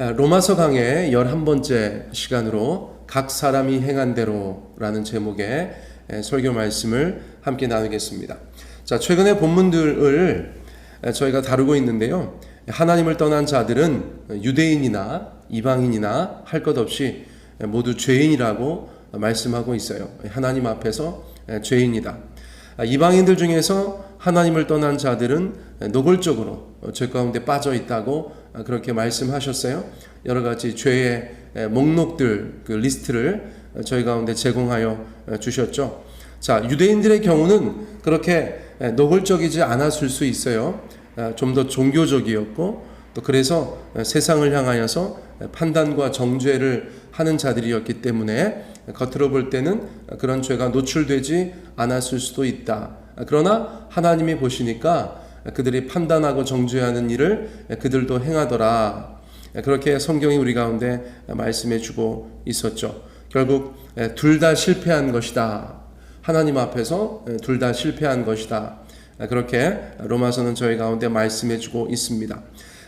로마서 강의 11번째 시간으로 각 사람이 행한 대로라는 제목의 설교 말씀을 함께 나누겠습니다. 자, 최근에 본문들을 저희가 다루고 있는데요. 하나님을 떠난 자들은 유대인이나 이방인이나 할 것 없이 모두 죄인이라고 말씀하고 있어요. 하나님 앞에서 죄인이다. 이방인들 중에서 하나님을 떠난 자들은 노골적으로 죄 가운데 빠져 있다고 그렇게 말씀하셨어요. 여러 가지 죄의 목록들, 그 리스트를 저희 가운데 제공하여 주셨죠. 자, 유대인들의 경우는 그렇게 노골적이지 않았을 수 있어요. 좀 더 종교적이었고 또 그래서 세상을 향하여서 판단과 정죄를 하는 자들이었기 때문에 겉으로 볼 때는 그런 죄가 노출되지 않았을 수도 있다. 그러나 하나님이 보시니까 그들이 판단하고 정죄하는 일을 그들도 행하더라. 그렇게 성경이 우리 가운데 말씀해 주고 있었죠. 결국 둘 다 실패한 것이다. 하나님 앞에서 둘 다 실패한 것이다. 그렇게 로마서는 저희 가운데 말씀해 주고 있습니다.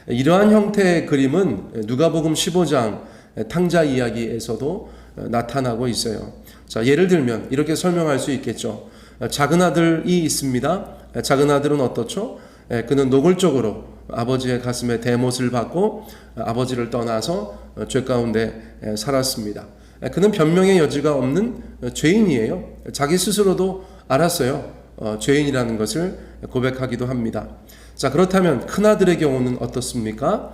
이러한 형태의 그림은 누가복음 15장 탕자 이야기에서도 나타나고 있어요. 자, 예를 들면 이렇게 설명할 수 있겠죠. 작은 아들이 있습니다. 작은 아들은 어떻죠? 그는 노골적으로 아버지의 가슴에 대못을 받고 아버지를 떠나서 죄 가운데 살았습니다. 그는 변명의 여지가 없는 죄인이에요. 자기 스스로도 알았어요. 죄인이라는 것을 고백하기도 합니다. 자, 그렇다면 큰아들의 경우는 어떻습니까?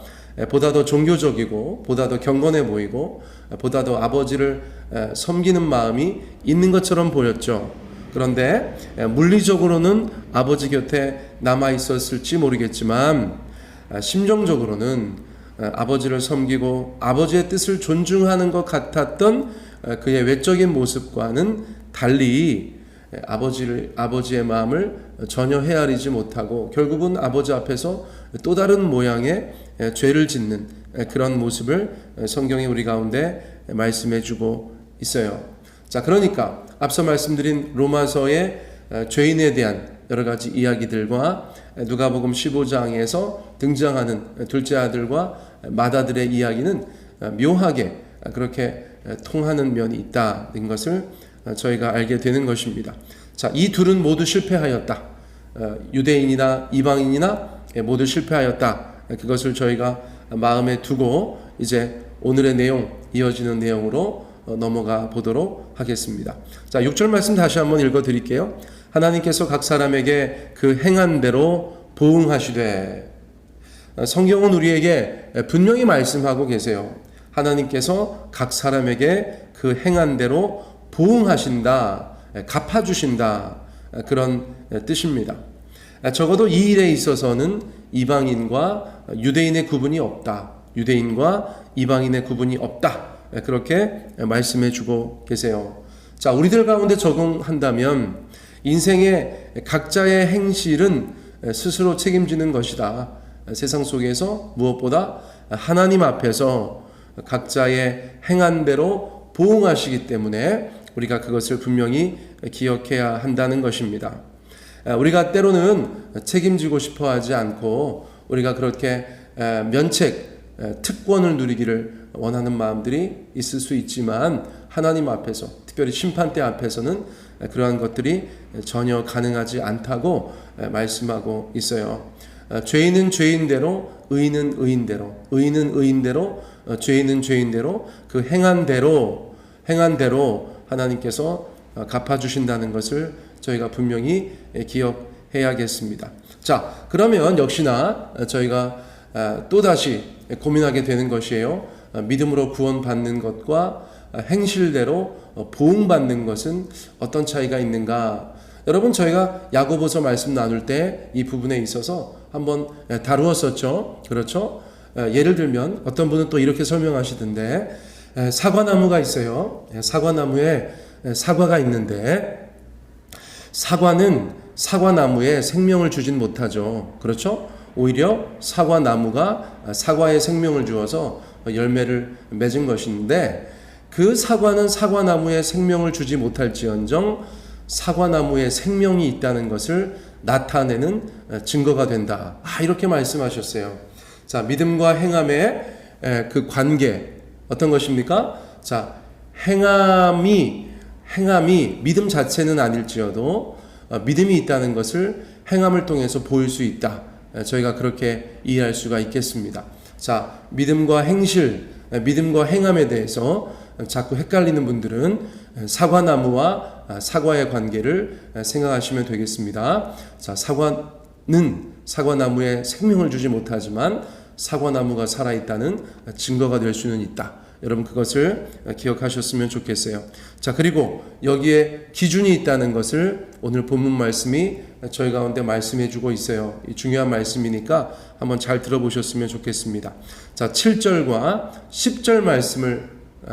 보다 더 종교적이고 보다 더 경건해 보이고 보다 더 아버지를 섬기는 마음이 있는 것처럼 보였죠. 그런데 물리적으로는 아버지 곁에 남아 있었을지 모르겠지만 심정적으로는 아버지를 섬기고 아버지의 뜻을 존중하는 것 같았던 그의 외적인 모습과는 달리 아버지의 마음을 전혀 헤아리지 못하고 결국은 아버지 앞에서 또 다른 모양의 죄를 짓는 그런 모습을 성경이 우리 가운데 말씀해 주고 있어요. 자, 그러니까 앞서 말씀드린 로마서의 죄인에 대한 여러 가지 이야기들과 누가복음 15장에서 등장하는 둘째 아들과 맏아들의 이야기는 묘하게 그렇게 통하는 면이 있다는 것을 저희가 알게 되는 것입니다. 자, 이 둘은 모두 실패하였다. 유대인이나 이방인이나 모두 실패하였다. 그것을 저희가 마음에 두고 이제 오늘의 내용, 이어지는 내용으로 넘어가 보도록 하겠습니다. 자, 6절 말씀 다시 한번 읽어 드릴게요. 하나님께서 각 사람에게 그 행한 대로 보응하시되. 성경은 우리에게 분명히 말씀하고 계세요. 하나님께서 각 사람에게 그 행한 대로 보응하신다, 갚아주신다, 그런 뜻입니다. 적어도 이 일에 있어서는 이방인과 유대인의 구분이 없다. 유대인과 이방인의 구분이 없다. 그렇게 말씀해 주고 계세요. 자, 우리들 가운데 적용한다면 인생의 각자의 행실은 스스로 책임지는 것이다. 세상 속에서 무엇보다 하나님 앞에서 각자의 행한 대로 보응하시기 때문에 우리가 그것을 분명히 기억해야 한다는 것입니다. 우리가 때로는 책임지고 싶어 하지 않고 우리가 그렇게 면책, 특권을 누리기를 원하는 마음들이 있을 수 있지만 하나님 앞에서, 특별히 심판대 앞에서는 그러한 것들이 전혀 가능하지 않다고 말씀하고 있어요. 죄인은 죄인대로, 의인은 의인대로, 의인은 의인대로, 죄인은 죄인대로 그 행한 대로 하나님께서 갚아주신다는 것을 저희가 분명히 기억해야겠습니다. 자, 그러면 역시나 저희가 또다시 고민하게 되는 것이에요. 믿음으로 구원받는 것과 행실대로 보응받는 것은 어떤 차이가 있는가? 여러분, 저희가 야고보서 말씀 나눌 때 이 부분에 있어서 한번 다루었었죠. 그렇죠? 예를 들면 어떤 분은 또 이렇게 설명하시던데, 사과나무가 있어요. 사과나무에 사과가 있는데 사과는 사과나무에 생명을 주진 못하죠. 그렇죠? 오히려 사과나무가 사과에 생명을 주어서 열매를 맺은 것인데 그 사과는 사과나무에 생명을 주지 못할지언정 사과나무에 생명이 있다는 것을 나타내는 증거가 된다. 이렇게 말씀하셨어요. 자, 믿음과 행함의 그 관계 어떤 것입니까? 자, 행함이 믿음 자체는 아닐지어도 믿음이 있다는 것을 행함을 통해서 보일 수 있다. 저희가 그렇게 이해할 수가 있겠습니다. 자, 믿음과 행실, 믿음과 행함에 대해서 자꾸 헷갈리는 분들은 사과나무와 사과의 관계를 생각하시면 되겠습니다. 자, 사과는 사과나무에 생명을 주지 못하지만 사과나무가 살아있다는 증거가 될 수는 있다. 여러분 그것을 기억하셨으면 좋겠어요. 자, 그리고 여기에 기준이 있다는 것을 오늘 본문 말씀이 저희 가운데 말씀해 주고 있어요. 이 중요한 말씀이니까 한번 잘 들어보셨으면 좋겠습니다. 자, 7절과 10절 말씀을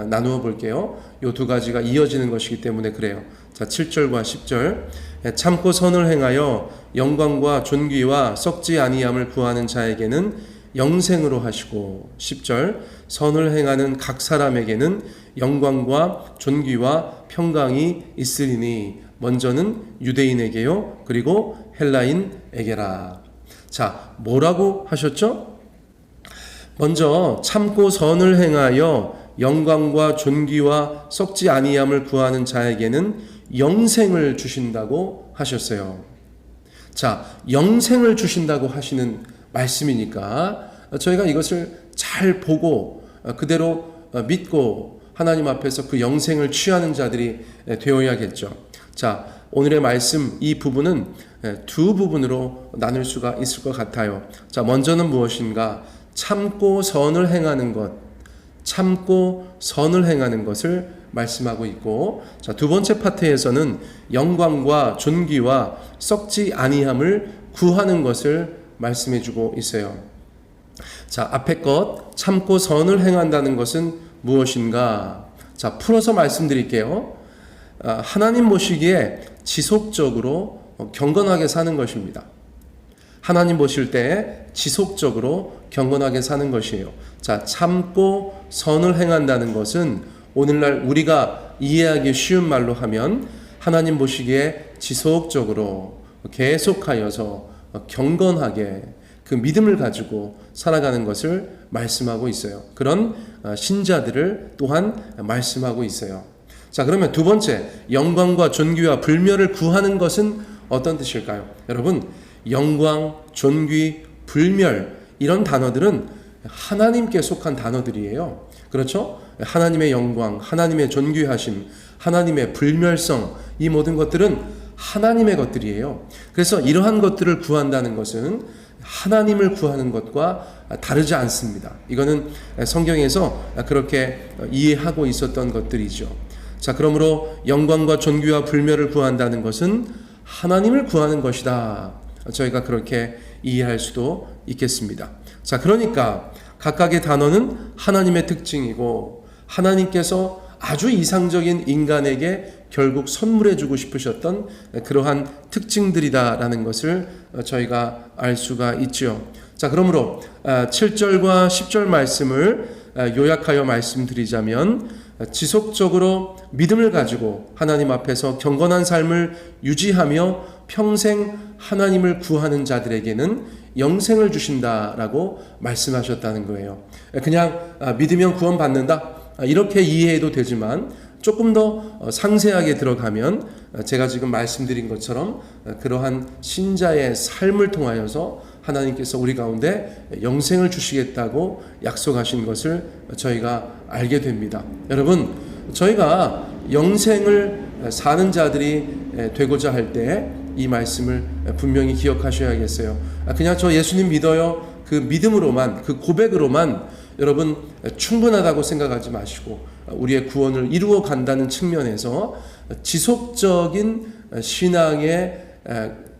나누어 볼게요. 이 두 가지가 이어지는 것이기 때문에 그래요. 자, 7절과 10절. 참고 선을 행하여 영광과 존귀와 썩지 아니함을 구하는 자에게는 영생으로 하시고, 10절. 선을 행하는 각 사람에게는 영광과 존귀와 평강이 있으리니 먼저는 유대인에게요 그리고 헬라인에게라. 자, 뭐라고 하셨죠? 먼저 참고 선을 행하여 영광과 존귀와 썩지 아니함을 구하는 자에게는 영생을 주신다고 하셨어요. 자, 영생을 주신다고 하시는 말씀이니까 저희가 이것을 잘 보고 그대로 믿고 하나님 앞에서 그 영생을 취하는 자들이 되어야겠죠. 자, 오늘의 말씀 이 부분은 두 부분으로 나눌 수가 있을 것 같아요. 자, 먼저는 무엇인가? 참고 선을 행하는 것, 참고 선을 행하는 것을 말씀하고 있고, 자, 두 번째 파트에서는 영광과 존귀와 썩지 아니함을 구하는 것을 말씀해 주고 있어요. 자, 앞에 것 참고 선을 행한다는 것은 무엇인가? 자, 풀어서 말씀드릴게요. 하나님 보시기에 지속적으로 경건하게 사는 것입니다. 하나님 보실 때 지속적으로 경건하게 사는 것이에요. 자, 참고 선을 행한다는 것은 오늘날 우리가 이해하기 쉬운 말로 하면 하나님 보시기에 지속적으로 계속하여서 경건하게 그 믿음을 가지고 살아가는 것을 말씀하고 있어요. 그런 신자들을 또한 말씀하고 있어요. 자, 그러면 두 번째, 영광과 존귀와 불멸을 구하는 것은 어떤 뜻일까요? 여러분, 영광, 존귀, 불멸 이런 단어들은 하나님께 속한 단어들이에요. 그렇죠? 하나님의 영광, 하나님의 존귀하심, 하나님의 불멸성, 이 모든 것들은 하나님의 것들이에요. 그래서 이러한 것들을 구한다는 것은 하나님을 구하는 것과 다르지 않습니다. 이거는 성경에서 그렇게 이해하고 있었던 것들이죠. 자, 그러므로 영광과 존귀와 불멸을 구한다는 것은 하나님을 구하는 것이다. 저희가 그렇게 이해할 수도 있겠습니다. 자, 그러니까 각각의 단어는 하나님의 특징이고 하나님께서 아주 이상적인 인간에게 결국 선물해주고 싶으셨던 그러한 특징들이다라는 것을 저희가 알 수가 있죠. 자, 그러므로 7절과 10절 말씀을 요약하여 말씀드리자면 지속적으로 믿음을 가지고 하나님 앞에서 경건한 삶을 유지하며 평생 하나님을 구하는 자들에게는 영생을 주신다라고 말씀하셨다는 거예요. 그냥 믿으면 구원받는다 이렇게 이해해도 되지만 조금 더 상세하게 들어가면 제가 지금 말씀드린 것처럼 그러한 신자의 삶을 통하여서 하나님께서 우리 가운데 영생을 주시겠다고 약속하신 것을 저희가 알게 됩니다. 여러분, 저희가 영생을 사는 자들이 되고자 할 때 이 말씀을 분명히 기억하셔야겠어요. 그냥 저 예수님 믿어요. 그 믿음으로만, 그 고백으로만 여러분 충분하다고 생각하지 마시고 우리의 구원을 이루어 간다는 측면에서 지속적인 신앙의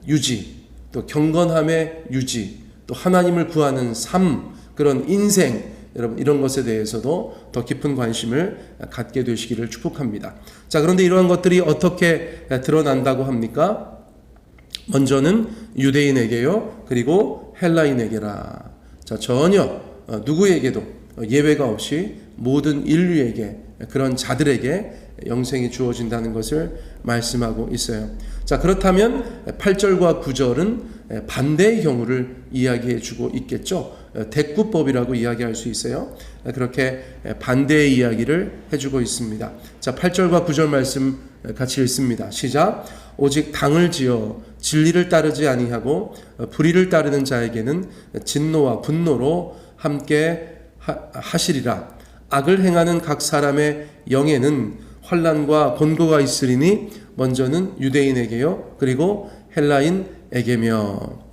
유지, 또 경건함의 유지, 또 하나님을 구하는 삶, 그런 인생, 여러분 이런 것에 대해서도 더 깊은 관심을 갖게 되시기를 축복합니다. 자, 그런데 이러한 것들이 어떻게 드러난다고 합니까? 먼저는 유대인에게요, 그리고 헬라인에게라. 자, 전혀 누구에게도 예외가 없이 모든 인류에게, 그런 자들에게 영생이 주어진다는 것을 말씀하고 있어요. 자, 그렇다면 8절과 9절은 반대의 경우를 이야기해 주고 있겠죠. 대꾸법이라고 이야기할 수 있어요. 그렇게 반대의 이야기를 해주고 있습니다. 자, 8절과 9절 말씀 같이 읽습니다. 시작. 오직 당을 지어 진리를 따르지 아니하고 불의를 따르는 자에게는 진노와 분노로 함께 하시리라. 악을 행하는 각 사람의 영에는 환난과 곤고가 있으리니 먼저는 유대인에게요 그리고 헬라인에게며.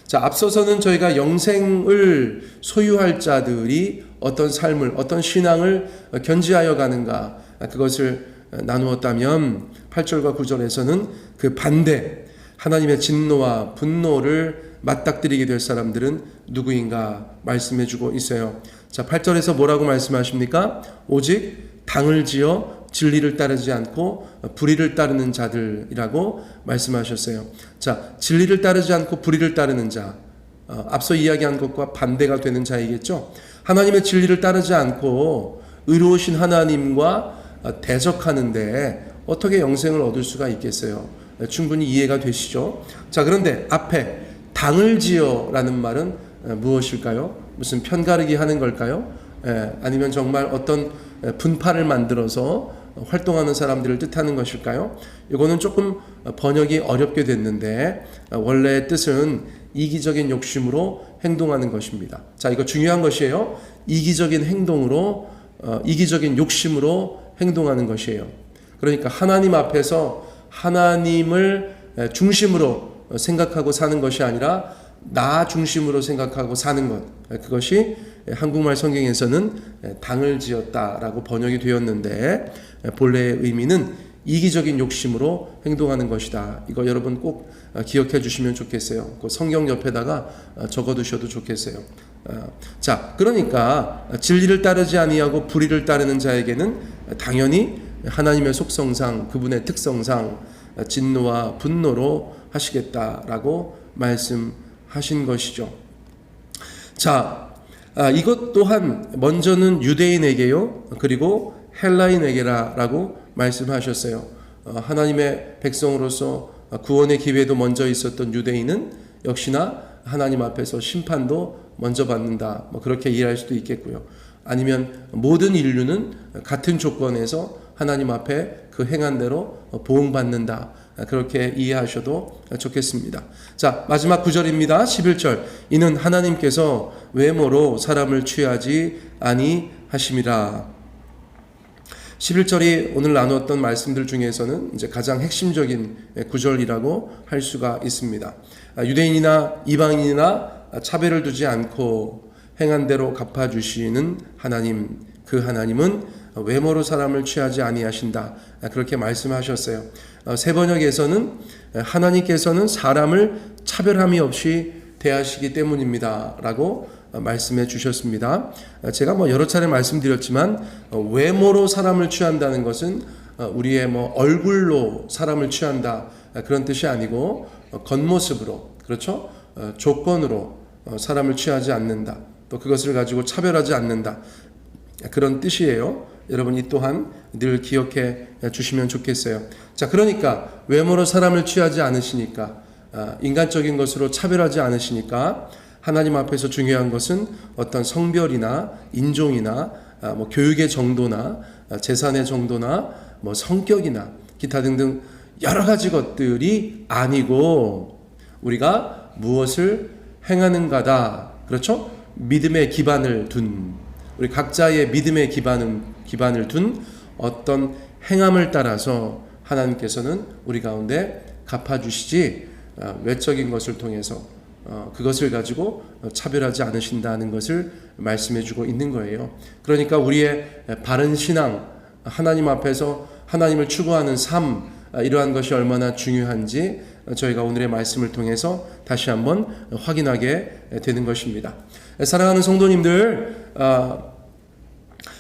자, 앞서서는 저희가 영생을 소유할 자들이 어떤 삶을, 어떤 신앙을 견지하여 가는가, 그것을 나누었다면 8절과 9절에서는 그 반대, 하나님의 진노와 분노를 맞닥뜨리게 될 사람들은 누구인가 말씀해 주고 있어요. 자, 8절에서 뭐라고 말씀하십니까? 오직 당을 지어 진리를 따르지 않고 불의를 따르는 자들이라고 말씀하셨어요. 자, 진리를 따르지 않고 불의를 따르는 자, 앞서 이야기한 것과 반대가 되는 자이겠죠. 하나님의 진리를 따르지 않고 의로우신 하나님과 대적하는데 어떻게 영생을 얻을 수가 있겠어요? 충분히 이해가 되시죠? 자, 그런데 앞에 당을 지어라는 말은 무엇일까요? 무슨 편가르기 하는 걸까요? 아니면 정말 어떤 분파를 만들어서 활동하는 사람들을 뜻하는 것일까요? 이거는 조금 번역이 어렵게 됐는데 원래의 뜻은 이기적인 욕심으로 행동하는 것입니다. 자, 이거 중요한 것이에요. 이기적인 행동으로, 이기적인 욕심으로 행동하는 것이에요. 그러니까 하나님 앞에서 하나님을 중심으로 생각하고 사는 것이 아니라 나 중심으로 생각하고 사는 것, 그것이 한국말 성경에서는 당을 지었다라고 번역이 되었는데 본래의 의미는 이기적인 욕심으로 행동하는 것이다. 이거 여러분 꼭 기억해 주시면 좋겠어요. 그 성경 옆에다가 적어 두셔도 좋겠어요. 자, 그러니까 진리를 따르지 아니하고 불의를 따르는 자에게는 당연히 하나님의 속성상, 그분의 특성상 진노와 분노로 하시겠다라고 말씀하신 것이죠. 자, 이것 또한 먼저는 유대인에게요 그리고 헬라인에게라고 말씀하셨어요. 하나님의 백성으로서 구원의 기회도 먼저 있었던 유대인은 역시나 하나님 앞에서 심판도 먼저 받는다, 그렇게 이해할 수도 있겠고요. 아니면 모든 인류는 같은 조건에서 하나님 앞에 그 행한 대로 보응받는다, 그렇게 이해하셔도 좋겠습니다. 자, 마지막 9절입니다. 11절. 이는 하나님께서 외모로 사람을 취하지 아니하심이라. 11절이 오늘 나누었던 말씀들 중에서는 이제 가장 핵심적인 구절이라고 할 수가 있습니다. 유대인이나 이방인이나 차별을 두지 않고 행한 대로 갚아주시는 하나님, 그 하나님은 외모로 사람을 취하지 아니하신다, 그렇게 말씀하셨어요. 세 번역에서는 하나님께서는 사람을 차별함이 없이 대하시기 때문입니다 라고 말씀해 주셨습니다. 제가 여러 차례 말씀드렸지만 외모로 사람을 취한다는 것은 우리의 얼굴로 사람을 취한다, 그런 뜻이 아니고 겉모습으로, 그렇죠? 조건으로 사람을 취하지 않는다, 또 그것을 가지고 차별하지 않는다, 그런 뜻이에요. 여러분 이 또한 늘 기억해 주시면 좋겠어요. 자, 그러니까 외모로 사람을 취하지 않으시니까, 인간적인 것으로 차별하지 않으시니까 하나님 앞에서 중요한 것은 어떤 성별이나 인종이나 교육의 정도나 재산의 정도나 성격이나 기타 등등 여러 가지 것들이 아니고 우리가 무엇을 행하는가다. 그렇죠? 믿음의 기반을 둔, 우리 각자의 믿음의 기반을 둔 어떤 행함을 따라서 하나님께서는 우리 가운데 갚아주시지 외적인 것을 통해서 그것을 가지고 차별하지 않으신다는 것을 말씀해주고 있는 거예요. 그러니까 우리의 바른 신앙, 하나님 앞에서 하나님을 추구하는 삶, 이러한 것이 얼마나 중요한지 저희가 오늘의 말씀을 통해서 다시 한번 확인하게 되는 것입니다. 사랑하는 성도님들,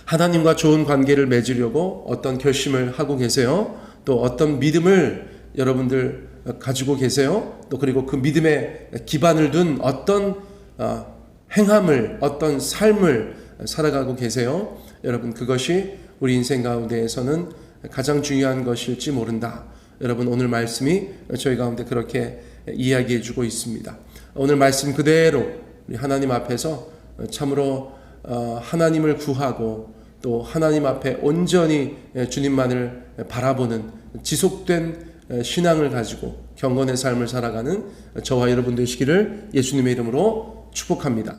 하나님과 좋은 관계를 맺으려고 어떤 결심을 하고 계세요? 또 어떤 믿음을 여러분들 가지고 계세요? 또 그리고 그 믿음의 기반을 둔 어떤 행함을, 어떤 삶을 살아가고 계세요? 여러분, 그것이 우리 인생 가운데에서는 가장 중요한 것일지 모른다. 여러분, 오늘 말씀이 저희 가운데 그렇게 이야기해 주고 있습니다. 오늘 말씀 그대로 우리 하나님 앞에서 참으로 하나님을 구하고 또 하나님 앞에 온전히 주님만을 바라보는 지속된 신앙을 가지고 경건의 삶을 살아가는 저와 여러분 되시기를 예수님의 이름으로 축복합니다.